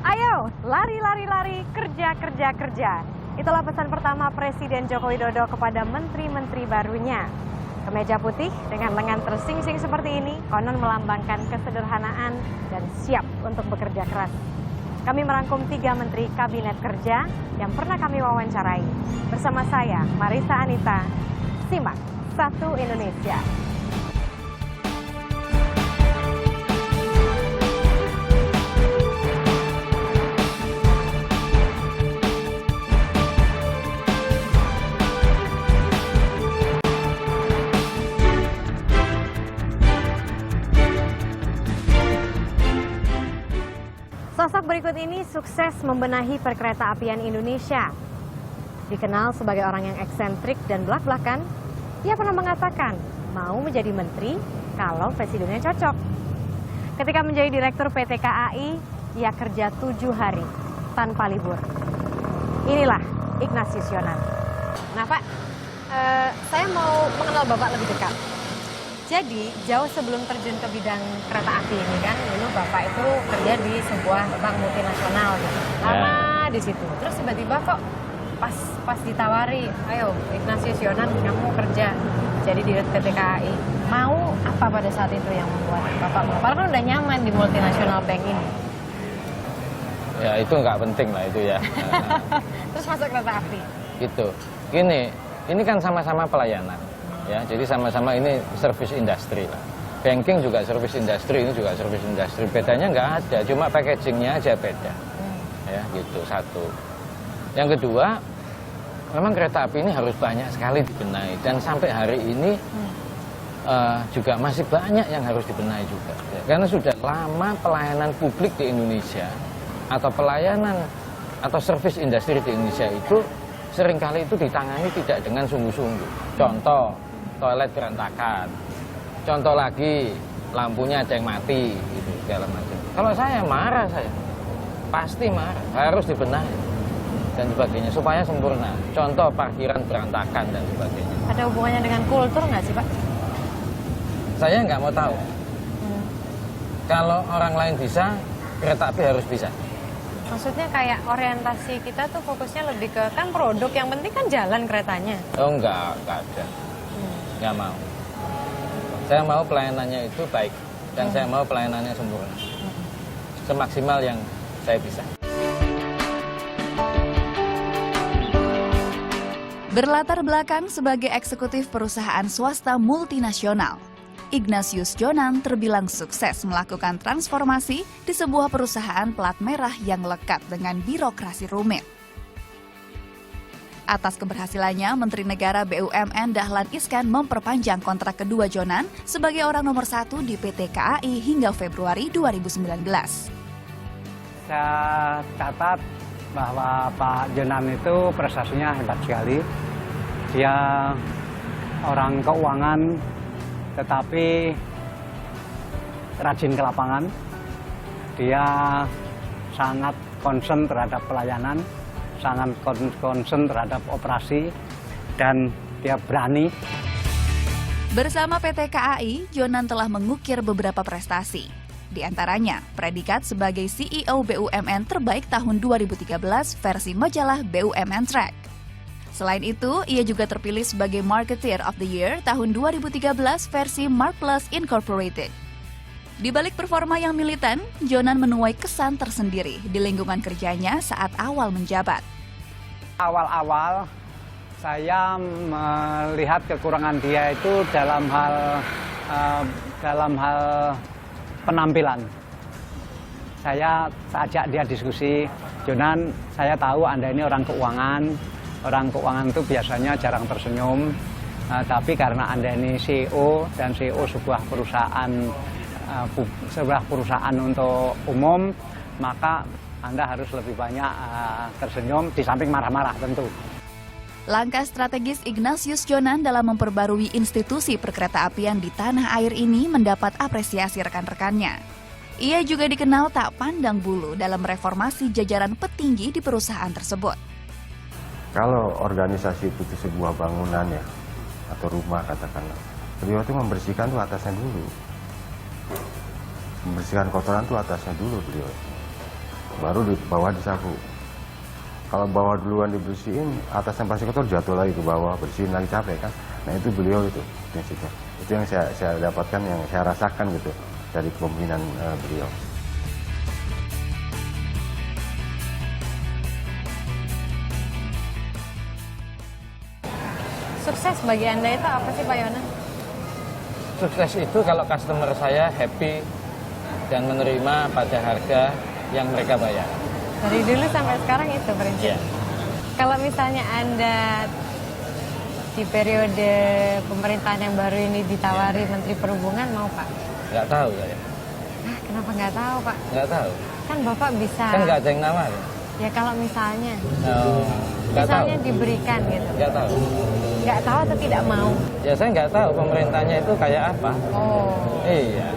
Ayo, lari, lari, lari, kerja, kerja, kerja. Itulah pesan pertama Presiden Joko Widodo kepada menteri-menteri barunya. Kemeja putih dengan lengan tersingsing seperti ini, konon melambangkan kesederhanaan dan siap untuk bekerja keras. Kami merangkum 3 menteri kabinet kerja yang pernah kami wawancarai. Bersama saya, Marisa Anita, simak Satu Indonesia. Sosok berikut ini sukses membenahi perkeretaapian Indonesia. Dikenal sebagai orang yang eksentrik dan belak-belakan, ia pernah mengatakan mau menjadi menteri kalau presidennya cocok. Ketika menjadi direktur PT KAI, ia kerja 7 hari tanpa libur. Inilah Ignatius Jonan. Nah Pak, saya mau mengenal Bapak lebih dekat. Jadi jauh sebelum terjun ke bidang kereta api ini kan, dulu Bapak itu kerja di sebuah bank multinasional gitu. Lama di situ. Terus tiba-tiba kok pas ditawari, ayo Ignatius Jonan kamu kerja jadi di PT KAI. Mau apa pada saat itu yang membuat Bapak mau? Karena udah nyaman di multinasional bank ini. Ya itu nggak penting lah itu ya. Terus masuk kereta api. Gitu. Gini, ini kan sama-sama pelayanan. Ya, jadi sama-sama ini service industri lah. Banking juga service industri, ini juga service industri. Bedanya nggak ada, cuma packagingnya aja beda. Ya, gitu satu. Yang kedua, memang kereta api ini harus banyak sekali dibenahi dan sampai hari ini juga masih banyak yang harus dibenahi juga. Ya, karena sudah lama pelayanan publik di Indonesia atau pelayanan atau service industri di Indonesia itu seringkali itu ditangani tidak dengan sungguh-sungguh. Contoh, toilet berantakan. Contoh lagi, lampunya ada yang mati, gitu, segala macam. Kalau saya marah, saya pasti marah, harus dibenahi dan sebagainya supaya sempurna. Contoh parkiran berantakan dan sebagainya. Ada hubungannya dengan kultur nggak sih Pak? Saya nggak mau tahu. Kalau orang lain bisa, kereta api harus bisa. Maksudnya kayak orientasi kita tuh fokusnya lebih ke kan produk, yang penting kan jalan keretanya. Oh nggak ada. Nggak mau. Saya mau pelayanannya itu baik dan saya mau pelayanannya sempurna, semaksimal yang saya bisa. Berlatar belakang sebagai eksekutif perusahaan swasta multinasional, Ignatius Jonan terbilang sukses melakukan transformasi di sebuah perusahaan plat merah yang lekat dengan birokrasi rumit. Atas keberhasilannya, Menteri Negara BUMN Dahlan Iskan memperpanjang kontrak kedua Jonan sebagai orang nomor 1 di PT KAI hingga Februari 2019. Saya catat bahwa Pak Jonan itu prestasinya hebat sekali. Dia orang keuangan tetapi rajin ke lapangan. Dia sangat concern terhadap pelayanan, sangat concern terhadap operasi, dan dia berani. Bersama PT KAI, Jonan telah mengukir beberapa prestasi. Di antaranya, predikat sebagai CEO BUMN terbaik tahun 2013 versi majalah BUMN Track. Selain itu, ia juga terpilih sebagai Marketeer of the Year tahun 2013 versi Mark Plus Incorporated. Di balik performa yang militan, Jonan menuai kesan tersendiri di lingkungan kerjanya saat awal menjabat. Awal-awal saya melihat kekurangan dia itu dalam hal penampilan. Saya ajak dia diskusi, Jonan, saya tahu Anda ini orang keuangan. Orang keuangan itu biasanya jarang tersenyum, tapi karena Anda ini CEO dan CEO sebuah perusahaan untuk umum, maka Anda harus lebih banyak tersenyum di samping marah-marah tentu. Langkah strategis Ignatius Jonan dalam memperbarui institusi perkeretaapian di tanah air ini mendapat apresiasi rekan-rekannya. Ia juga dikenal tak pandang bulu dalam reformasi jajaran petinggi di perusahaan tersebut. Kalau organisasi itu sebuah bangunan ya, atau rumah katakanlah, beliau itu membersihkan tuh atasnya dulu. Membersihkan kotoran tuh atasnya dulu beliau. baru di bawah disapu. Kalau bawah duluan dibersihin, atas yang plastik kotor jatuh lagi ke bawah, bersihin lagi capek kan. Nah itu beliau itu prinsipnya. Itu yang saya dapatkan, yang saya rasakan gitu dari kepemimpinan beliau. Sukses bagi Anda itu apa sih Pak Yonan? Sukses itu kalau customer saya happy dan menerima pada harga yang mereka bayar. Dari dulu sampai sekarang itu prinsip. Iya. Kalau misalnya Anda di periode pemerintahan yang baru ini ditawari Menteri Perhubungan, mau Pak? Nggak tahu saya. Kenapa nggak tahu Pak? Nggak tahu. Kan Bapak bisa. Kan nggak ada yang nawar. Ya kalau misalnya. Oh, nggak tahu. Misalnya diberikan gitu. Nggak tahu. Nggak tahu atau tidak mau? Ya saya nggak tahu pemerintahnya itu kayak apa. Oh. Iya.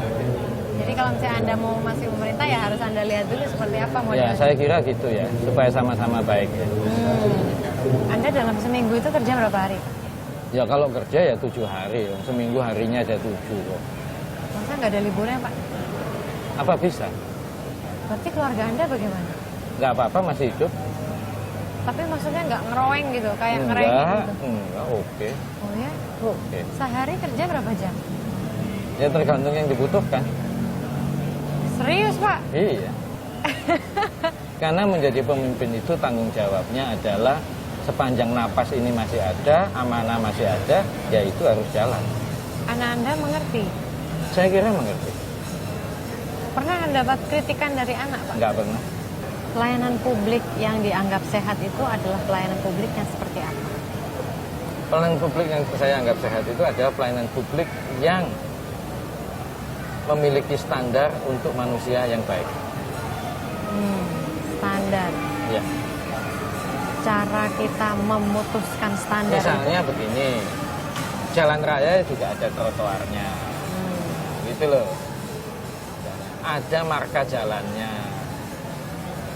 Jadi kalau misalnya Anda mau masuk pemerintah ya harus Anda lihat dulu seperti apa Ya modelnya. saya kira gitu ya, supaya sama-sama baik ya. Anda dalam seminggu itu kerja berapa hari? Ya kalau kerja ya 7 hari, seminggu harinya ada 7 kok. Masa nggak ada liburnya Pak? Apa bisa? Berarti keluarga Anda bagaimana? Nggak apa-apa, masih hidup. Tapi maksudnya nggak ngeroweng gitu, kayak ngereng gitu? Enggak, oke. Oh ya? Oke. Sehari kerja berapa jam? Ya tergantung yang dibutuhkan. Serius Pak? Iya. Karena menjadi pemimpin itu tanggung jawabnya adalah sepanjang napas ini masih ada, amanah masih ada, ya itu harus jalan. Anak Anda mengerti? Saya kira mengerti. Pernah mendapat kritikan dari anak Pak? Nggak pernah. Pelayanan publik yang dianggap sehat itu adalah pelayanan publik yang seperti apa? Pelayanan publik yang saya anggap sehat itu adalah pelayanan publik yang memiliki standar untuk manusia yang baik. Standar. Ya. Cara kita memutuskan standar. Misalnya begini, jalan raya juga ada trotoarnya, gitu loh. Ada marka jalannya,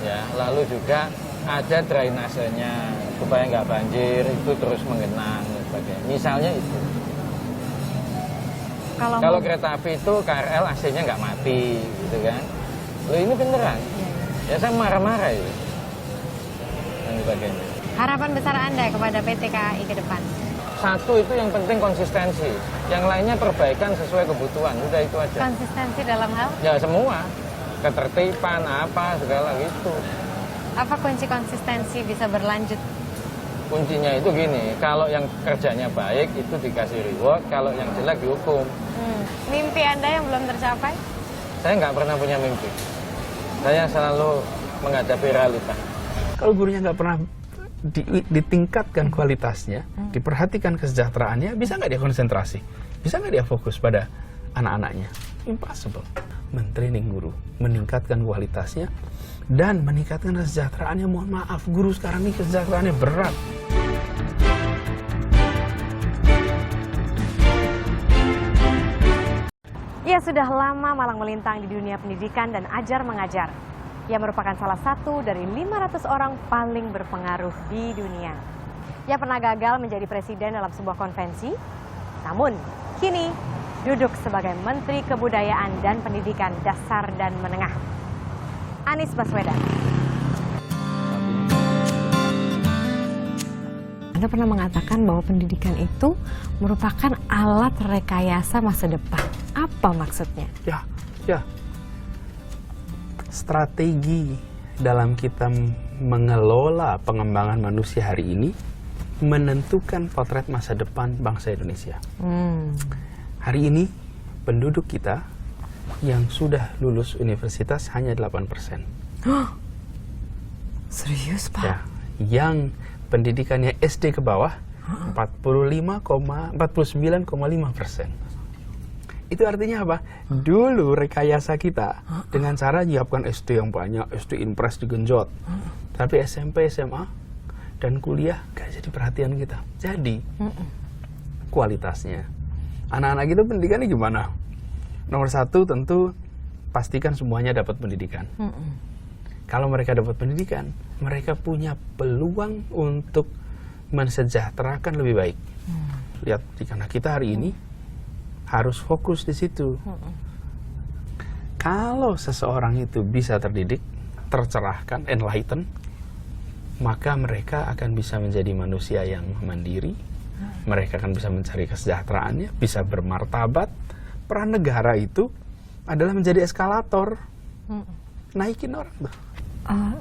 ya. Lalu juga ada drainasenya supaya nggak banjir, itu terus mengenang dan sebagainya. Misalnya itu. Kalau kereta api itu KRL AC-nya nggak mati, gitu kan? Loh ini beneran? Ya saya marah-marah itu. Dan sebagainya. Harapan besar Anda kepada PT KAI ke depan? Satu itu yang penting konsistensi, yang lainnya perbaikan sesuai kebutuhan, udah itu aja. Konsistensi dalam hal? Ya semua, ketertiban apa segala gitu. Apa kunci konsistensi bisa berlanjut? Kuncinya itu gini, kalau yang kerjanya baik itu dikasih reward, kalau yang jelek dihukum. Mimpi Anda yang belum tercapai? Saya nggak pernah punya mimpi. Saya selalu menghadapi realita. Kalau gurunya nggak pernah ditingkatkan kualitasnya, diperhatikan kesejahteraannya, bisa nggak dia konsentrasi? Bisa nggak dia fokus pada anak-anaknya? Impossible. Men-training guru, meningkatkan kualitasnya, dan meningkatkan kesejahteraannya. Mohon maaf, guru sekarang ini kesejahteraannya berat. Ia sudah lama malang melintang di dunia pendidikan dan ajar mengajar. Ia merupakan salah satu dari 500 orang paling berpengaruh di dunia. Ia pernah gagal menjadi presiden dalam sebuah konvensi, namun kini duduk sebagai Menteri Kebudayaan dan Pendidikan Dasar dan Menengah. Anies Baswedan. Anda pernah mengatakan bahwa pendidikan itu merupakan alat rekayasa masa depan. Apa maksudnya? Ya. Strategi dalam kita mengelola pengembangan manusia hari ini menentukan potret masa depan bangsa Indonesia. Hari ini penduduk kita yang sudah lulus universitas hanya 8%. Serius, Pak? Ya, yang pendidikannya SD ke bawah 49,5%. Itu artinya apa? Dulu rekayasa kita dengan cara nyiapkan SD yang banyak, SD Impres digenjot. Tapi SMP, SMA, dan kuliah gak jadi perhatian kita. Jadi, kualitasnya. Anak-anak kita pendidikannya gimana? Nomor satu tentu pastikan semuanya dapat pendidikan. Kalau mereka dapat pendidikan, mereka punya peluang untuk mensejahterakan lebih baik. Lihat, karena kita hari ini harus fokus di situ. Kalau seseorang itu bisa terdidik, tercerahkan, enlighten, maka mereka akan bisa menjadi manusia yang mandiri, mereka akan bisa mencari kesejahteraannya, bisa bermartabat. Peran negara itu adalah menjadi eskalator, naikin orang tuh.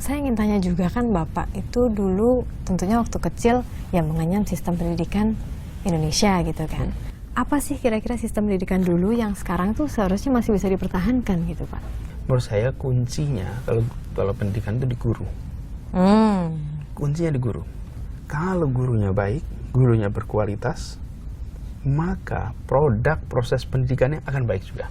Saya ingin tanya juga, kan Bapak itu dulu tentunya waktu kecil ya mengenyam sistem pendidikan Indonesia gitu kan. Apa sih kira-kira sistem pendidikan dulu yang sekarang tuh seharusnya masih bisa dipertahankan gitu Pak? Menurut saya kuncinya kalau pendidikan itu di guru. Kuncinya di guru. Kalau gurunya baik, gurunya berkualitas, maka produk proses pendidikannya akan baik juga.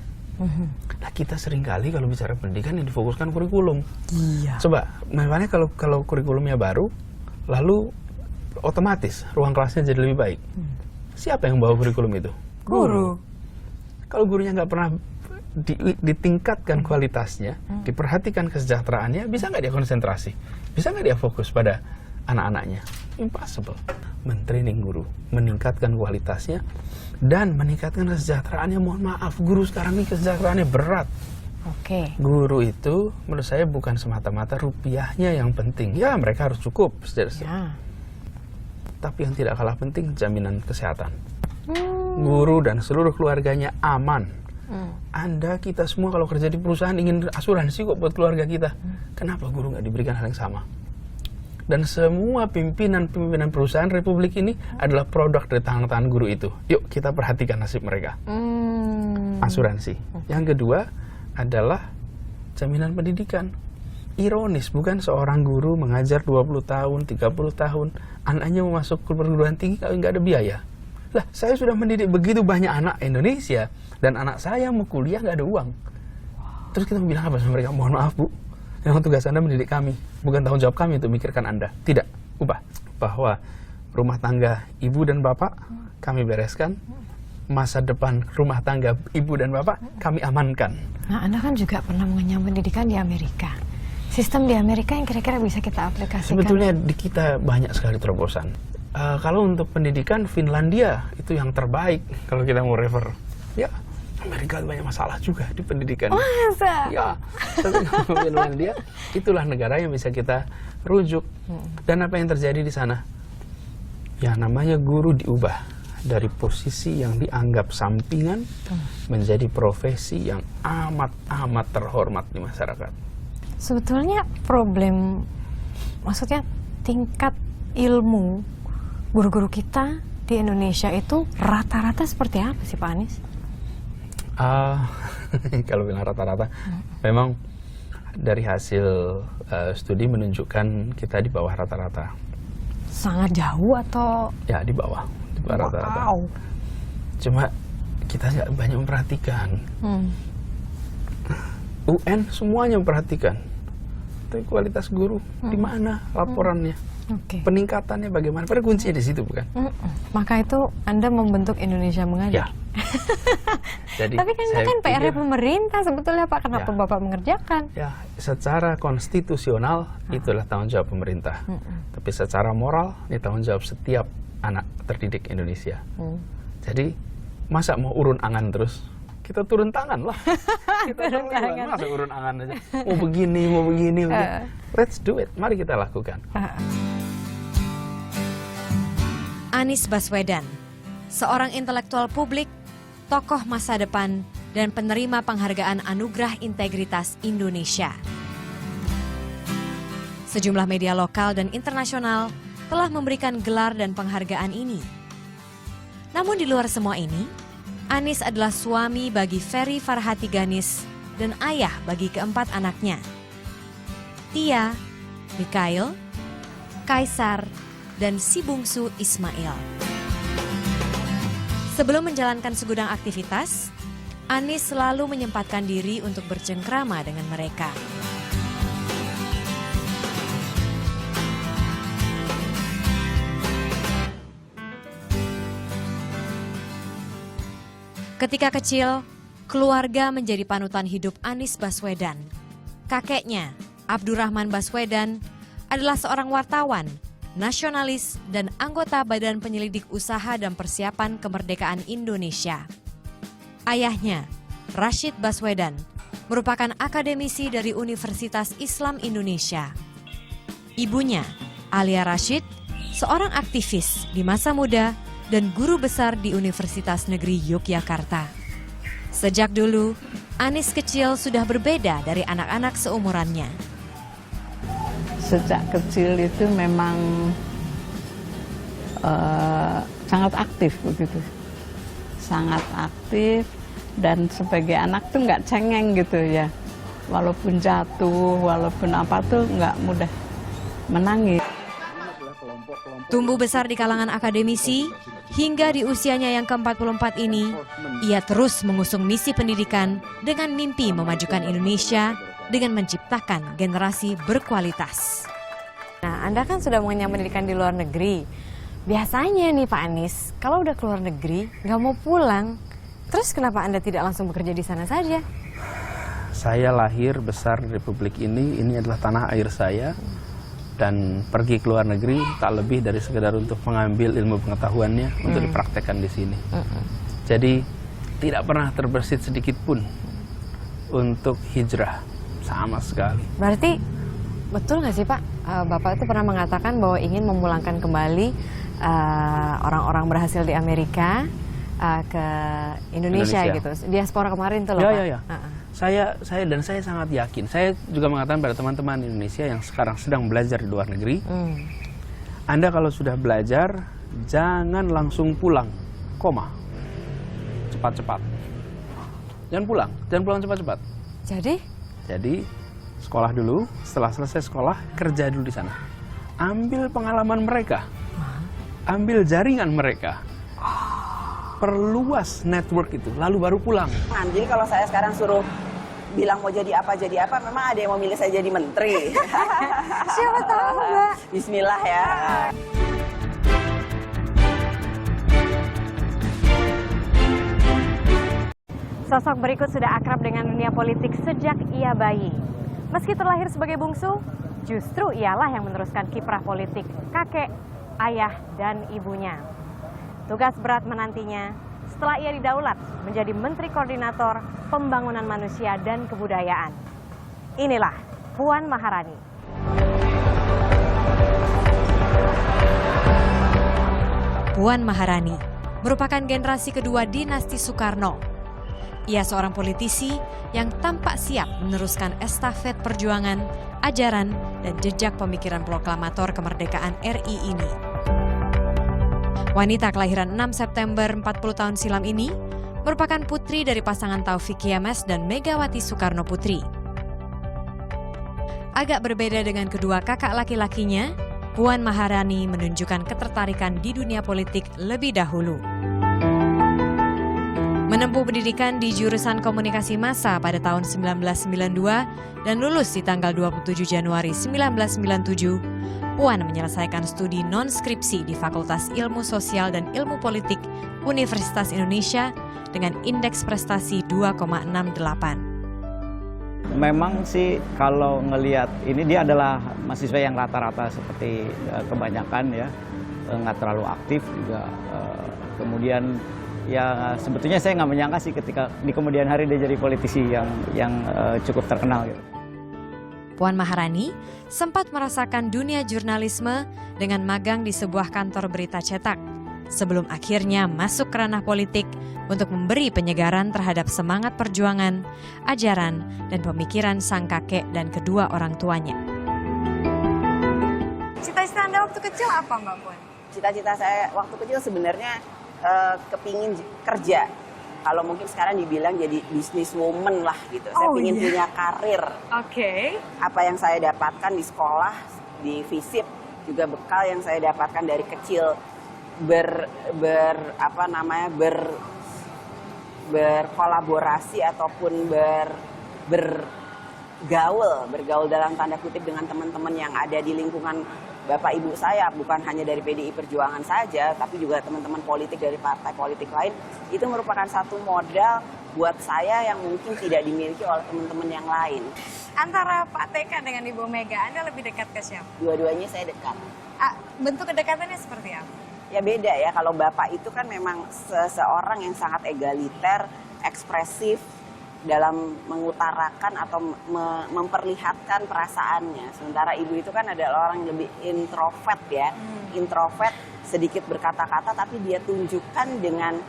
Nah, kita seringkali kalau bicara pendidikan yang difokuskan kurikulum. Iya. Coba, makanya kalau kurikulumnya baru, lalu otomatis ruang kelasnya jadi lebih baik. Siapa yang bawa kurikulum itu? Guru. Kalau gurunya nggak pernah ditingkatkan kualitasnya, diperhatikan kesejahteraannya, bisa nggak dia konsentrasi? Bisa nggak dia fokus pada anak-anaknya? Impossible. Men-training guru, meningkatkan kualitasnya, dan meningkatkan kesejahteraannya. Mohon maaf, guru sekarang ini kesejahteraannya berat. Oke. Guru itu menurut saya bukan semata-mata rupiahnya yang penting. Ya, mereka harus cukup. Ya. Tapi yang tidak kalah penting, jaminan kesehatan. Guru dan seluruh keluarganya aman. Anda, kita semua kalau kerja di perusahaan ingin asuransi kok buat keluarga kita. Kenapa guru nggak diberikan hal yang sama? Dan semua pimpinan perusahaan Republik ini adalah produk dari tangan-tangan guru itu. Yuk kita perhatikan nasib mereka. Asuransi. Yang kedua adalah jaminan pendidikan. Ironis, bukan seorang guru mengajar 20 tahun, 30 tahun, anaknya mau masuk ke perguruan tinggi kalau nggak ada biaya. Lah, saya sudah mendidik begitu banyak anak Indonesia, dan anak saya mau kuliah nggak ada uang. Terus kita bilang apa sama mereka? Mohon maaf Bu, yang tugas Anda mendidik kami, bukan tanggung jawab kami untuk memikirkan Anda. Tidak, ubah. Bahwa rumah tangga ibu dan bapak kami bereskan, masa depan rumah tangga ibu dan bapak kami amankan. Nah, Anda kan juga pernah mengenyam pendidikan di Amerika. Sistem di Amerika yang kira-kira bisa kita aplikasikan? Sebetulnya di kita banyak sekali terobosan. Kalau untuk pendidikan, Finlandia itu yang terbaik kalau kita mau refer. Ya, Amerika banyak masalah juga di pendidikan. Masa? Ya, tapi kalau Finlandia itulah negara yang bisa kita rujuk. Dan apa yang terjadi di sana? Ya, namanya guru diubah dari posisi yang dianggap sampingan menjadi profesi yang amat terhormat di masyarakat. Sebetulnya problem, maksudnya tingkat ilmu guru-guru kita di Indonesia itu rata-rata seperti apa sih Pak Anies? Kalau bilang rata-rata, memang dari hasil studi menunjukkan kita di bawah rata-rata. Sangat jauh atau? Ya, di bawah rata-rata. Wow. Cuma kita nggak banyak memperhatikan. UN semuanya memperhatikan. Tapi kualitas guru di mana laporannya? Oke. Peningkatannya bagaimana? Pada kuncinya di situ, bukan? Maka itu Anda membentuk Indonesia Mengajar. Ya. Jadi, tapi kan itu saya kan PR pikir- pemerintah sebetulnya Pak. Kenapa Ya. Bapak mengerjakan? Ya, secara konstitusional itulah tanggung jawab pemerintah. Tapi secara moral ini tanggung jawab setiap anak terdidik Indonesia. Jadi masa mau urun angan terus? Kita turun tangan lah. Kita turun tangan. Masa urun angan aja? Mau begini. Let's do it. Mari kita lakukan. Anies Baswedan, seorang intelektual publik, tokoh masa depan, dan penerima penghargaan Anugerah Integritas Indonesia. Sejumlah media lokal dan internasional telah memberikan gelar dan penghargaan ini. Namun di luar semua ini, Anies adalah suami bagi Ferry Farhati Ganis dan ayah bagi keempat anaknya. Tia, Mikhail, Kaisar, dan si bungsu Ismail. Sebelum menjalankan segudang aktivitas, Anies selalu menyempatkan diri untuk bercengkrama dengan mereka. Ketika kecil, keluarga menjadi panutan hidup Anies Baswedan. Kakeknya, Abdurrahman Baswedan, adalah seorang wartawan, nasionalis, dan anggota Badan Penyelidik Usaha dan Persiapan Kemerdekaan Indonesia. Ayahnya, Rashid Baswedan, merupakan akademisi dari Universitas Islam Indonesia. Ibunya, Alia Rashid, seorang aktivis di masa muda dan guru besar di Universitas Negeri Yogyakarta. Sejak dulu, Anis kecil sudah berbeda dari anak-anak seumurannya. Sejak kecil itu memang sangat aktif begitu, sangat aktif, dan sebagai anak tuh nggak cengeng gitu ya, walaupun jatuh, walaupun apa tuh nggak mudah menangis. Tumbuh besar di kalangan akademisi, hingga di usianya yang ke-44 ini, ia terus mengusung misi pendidikan dengan mimpi memajukan Indonesia dengan menciptakan generasi berkualitas. Nah, Anda kan sudah mengenyam pendidikan di luar negeri. Biasanya nih Pak Anis, kalau udah keluar negeri, nggak mau pulang, terus kenapa Anda tidak langsung bekerja di sana saja? Saya lahir besar di Republik ini adalah tanah air saya. Dan pergi ke luar negeri tak lebih dari sekedar untuk mengambil ilmu pengetahuannya untuk dipraktekkan di sini. Jadi tidak pernah terbersit sedikit pun untuk hijrah sama sekali. Berarti betul nggak sih Pak, Bapak itu pernah mengatakan bahwa ingin memulangkan kembali orang-orang berhasil di Amerika ke Indonesia gitu. Diaspora kemarin tuh loh Pak. Ya. Saya sangat yakin. Saya juga mengatakan pada teman-teman Indonesia yang sekarang sedang belajar di luar negeri, Anda kalau sudah belajar jangan langsung pulang, cepat-cepat. Jangan pulang cepat-cepat. Jadi sekolah dulu, setelah selesai sekolah kerja dulu di sana. Ambil pengalaman mereka, ambil jaringan mereka, perluas network itu, lalu baru pulang. Jadi kalau saya sekarang suruh bilang mau jadi apa, memang ada yang mau milih saya jadi menteri. Siapa tahu Mbak. Bismillah ya. Sosok berikut sudah akrab dengan dunia politik sejak ia bayi. Meski terlahir sebagai bungsu, justru ialah yang meneruskan kiprah politik kakek, ayah, dan ibunya. Tugas berat menantinya setelah ia didaulat menjadi Menteri Koordinator Pembangunan Manusia dan Kebudayaan. Inilah Puan Maharani. Puan Maharani merupakan generasi kedua dinasti Soekarno. Ia seorang politisi yang tampak siap meneruskan estafet perjuangan, ajaran, dan jejak pemikiran proklamator kemerdekaan RI ini. Wanita kelahiran 6 September 40 tahun silam ini merupakan putri dari pasangan Taufik Kiamas dan Megawati Soekarno Putri. Agak berbeda dengan kedua kakak laki-lakinya, Puan Maharani menunjukkan ketertarikan di dunia politik lebih dahulu. Menempuh pendidikan di jurusan komunikasi massa pada tahun 1992 dan lulus di tanggal 27 Januari 1997, Puan menyelesaikan studi non-skripsi di Fakultas Ilmu Sosial dan Ilmu Politik Universitas Indonesia dengan indeks prestasi 2,68. Memang sih kalau ngelihat ini dia adalah mahasiswa yang rata-rata seperti kebanyakan ya, nggak terlalu aktif juga. Kemudian ya sebetulnya saya nggak menyangka sih ketika di kemudian hari dia jadi politisi yang cukup terkenal gitu. Puan Maharani sempat merasakan dunia jurnalisme dengan magang di sebuah kantor berita cetak, sebelum akhirnya masuk ke ranah politik untuk memberi penyegaran terhadap semangat perjuangan, ajaran, dan pemikiran sang kakek dan kedua orang tuanya. Cita-cita Anda waktu kecil apa Mbak Puan? Cita-cita saya waktu kecil sebenarnya kepingin kerja. Kalau mungkin sekarang dibilang jadi businesswoman lah gitu. Saya ingin punya karir. Oke. Apa yang saya dapatkan di sekolah, di FISIP, juga bekal yang saya dapatkan dari kecil berkolaborasi ataupun bergaul dalam tanda kutip dengan teman-teman yang ada di lingkungan Bapak Ibu saya, bukan hanya dari PDI Perjuangan saja, tapi juga teman-teman politik dari partai politik lain, itu merupakan satu modal buat saya yang mungkin tidak dimiliki oleh teman-teman yang lain. Antara Pak TK dengan Ibu Mega, Anda lebih dekat ke siapa? Dua-duanya saya dekat. Bentuk kedekatannya seperti apa? Ya beda ya, kalau Bapak itu kan memang seseorang yang sangat egaliter, ekspresif, dalam mengutarakan atau memperlihatkan perasaannya. Sementara ibu itu kan adalah orang yang lebih introvert ya, introvert, sedikit berkata-kata tapi dia tunjukkan dengan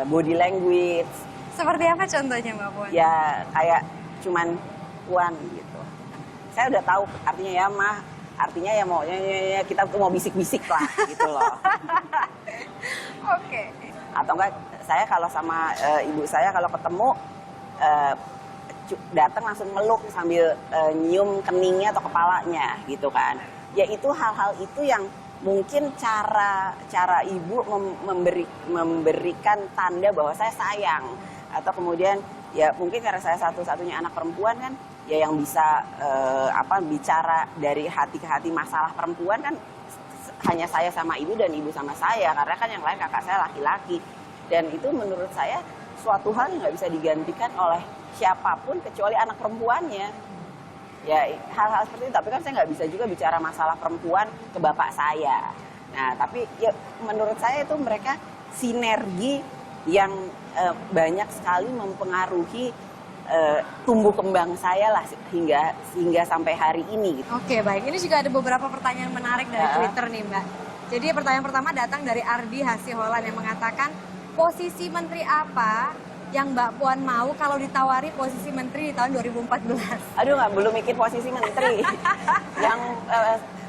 body language. Seperti apa contohnya Mbak Puan? Ya kayak cuman Puan gitu. Saya udah tahu artinya ya mah, artinya ya maunya kita tuh mau bisik-bisik lah gitu loh. Oke. Atau enggak saya kalau sama ibu saya kalau ketemu datang langsung meluk sambil nyium keningnya atau kepalanya gitu kan. Ya itu hal-hal itu yang mungkin cara ibu memberikan tanda bahwa saya sayang, atau kemudian ya mungkin karena saya satu-satunya anak perempuan kan ya yang bisa bicara dari hati ke hati masalah perempuan kan hanya saya sama ibu dan ibu sama saya, karena kan yang lain kakak saya laki-laki. Dan itu menurut saya suatu hal yang nggak bisa digantikan oleh siapapun kecuali anak perempuannya. Ya hal-hal seperti itu, tapi kan saya nggak bisa juga bicara masalah perempuan ke bapak saya. Nah tapi ya menurut saya itu mereka sinergi yang banyak sekali mempengaruhi tumbuh kembang saya lah hingga sampai hari ini. Gitu. Oke baik, ini juga ada beberapa pertanyaan menarik dari Twitter nih Mbak. Jadi pertanyaan pertama datang dari Ardi Hasiholan yang mengatakan, posisi menteri apa yang Mbak Puan mau kalau ditawari posisi menteri di tahun 2014? Aduh, belum mikir posisi menteri. Yang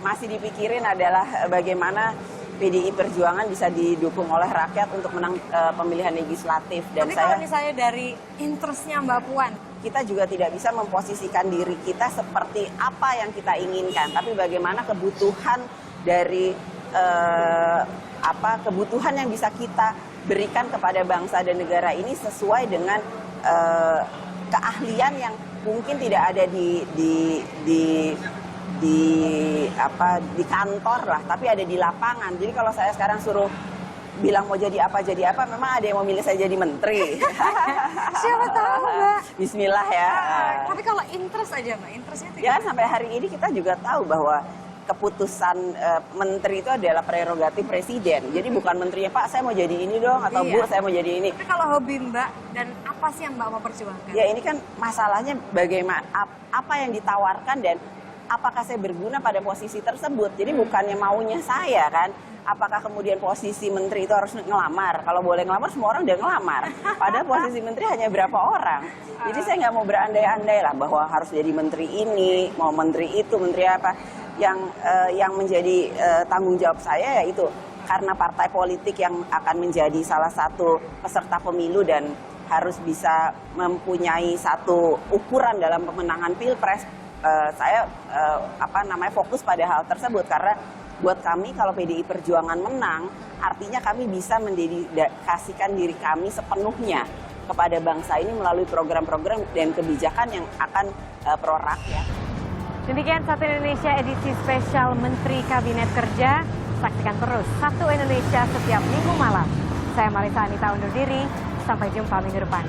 masih dipikirin adalah bagaimana PDI Perjuangan bisa didukung oleh rakyat untuk menang pemilihan legislatif. Dan tapi kalau misalnya dari interestnya Mbak Puan? Kita juga tidak bisa memposisikan diri kita seperti apa yang kita inginkan. Tapi bagaimana kebutuhan dari kebutuhan yang bisa kita berikan kepada bangsa dan negara ini sesuai dengan keahlian yang mungkin tidak ada di kantor lah, tapi ada di lapangan. Jadi kalau saya sekarang suruh bilang mau jadi apa, memang ada yang mau milih saya jadi menteri. Siapa tahu Mbak. Bismillah ya. Tapi kalau interest aja Mbak, interestnya itu ya sampai hari ini kita juga tahu bahwa keputusan menteri itu adalah prerogatif presiden. Jadi bukan menterinya, Pak saya mau jadi ini dong, atau Bu saya mau jadi ini. Tapi kalau hobi Mbak, dan apa sih yang Mbak mau perjuangkan? Ya ini kan masalahnya bagaimana, apa yang ditawarkan dan apakah saya berguna pada posisi tersebut. Jadi bukannya maunya saya kan, apakah kemudian posisi menteri itu harus ngelamar. Kalau boleh ngelamar, semua orang udah ngelamar. Padahal posisi menteri hanya berapa orang. Jadi saya nggak mau berandai-andai lah bahwa harus jadi menteri ini, mau menteri itu, menteri apa. Yang menjadi tanggung jawab saya yaitu karena partai politik yang akan menjadi salah satu peserta pemilu dan harus bisa mempunyai satu ukuran dalam pemenangan pilpres. Saya fokus pada hal tersebut karena buat kami kalau PDI Perjuangan menang artinya kami bisa mendedikasikan diri kami sepenuhnya kepada bangsa ini melalui program-program dan kebijakan yang akan pro rakyat. Demikian Satu Indonesia edisi spesial Menteri Kabinet Kerja. Saksikan terus Satu Indonesia setiap minggu malam. Saya Marisa Anita undur diri. Sampai jumpa minggu depan.